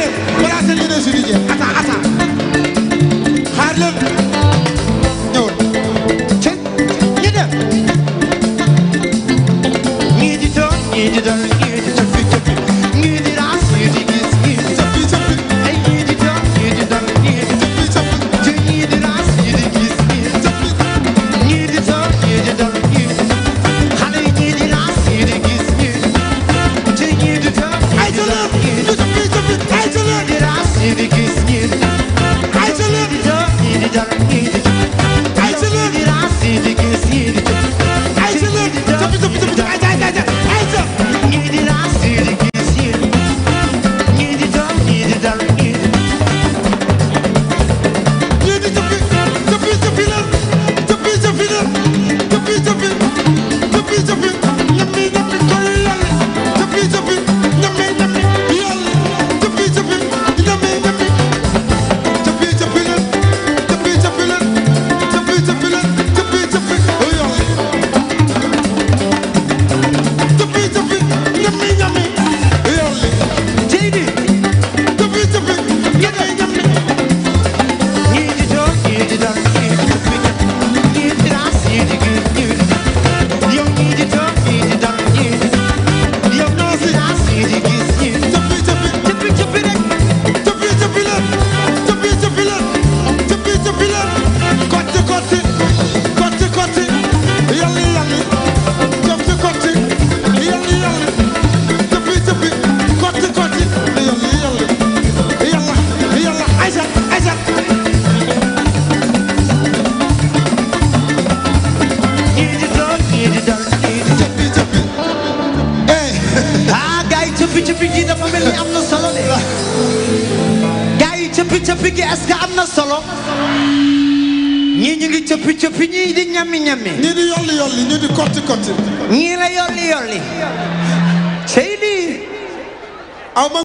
leen balaa seen énergie di jeex ata xaar leen ñëwal ci ñu dem ñii di doon ñii di dal ñii di coppi coppi ñii di raas ñii di gis ñii di coppi coppi ay ñii di doon ñii di dal ñii di coppi coppi ci ñii di raas ñii di gis ñii di coppi ñii di doon ñii di dal ñii xale yi ñii di raas ñii di gis ñii ci ñii di doon ay jëlee ñii di coppi coppi ay jëlee di raas ñii di gis ñii ay jëlee di doon ñii di dal ñii di ay jëlee di raas ñii di gis ñii di ay jëlee di coppi coppi coppi ay ay ay ay ñii di raas ñii di gis ñii ñii di doon ñii di dal ñii di coppi coppi coppi la coppi coppi la coppi coppi coppi coppi ñammi ñammi koy yàlla coppi coppi ñammi ñammi yàlla coppi coppi ñammi ñammi coppi coppi la coppi coppi la coppi coppi la coppi coppi oh yàlla coppi coppi ñammi ñammi yàlla jeydi coppi coppi ñammi ñammi ñii di doon ñii di dal ñii di coppi ñii di raas ñii di gis ñii di yow ñii di doon ñii di dal ñii di yow ñii di raas ñii di gis ñii coppi coppi coppi coppi rek coppi coppi la coppi coppi la coppi coppi la kotti kotti kotti kotti yàlla yàlla coppi kotti yàlla yàlla coppi coppi kotti kotti yàlla yàlla yàlla yàlla aysa aysa ñii di doon ñii di dal ñii di coppi coppi ah gars yi coppi coppi gi dafa mel ni am na solo de gars yi coppi coppi gi est-ce que am na solo ñii ñu ngi coppi coppi ñii di ñammi ñammi ñii di yolli yolli ñii di kotti kotti ñii la yolli yolli cey lii aw ma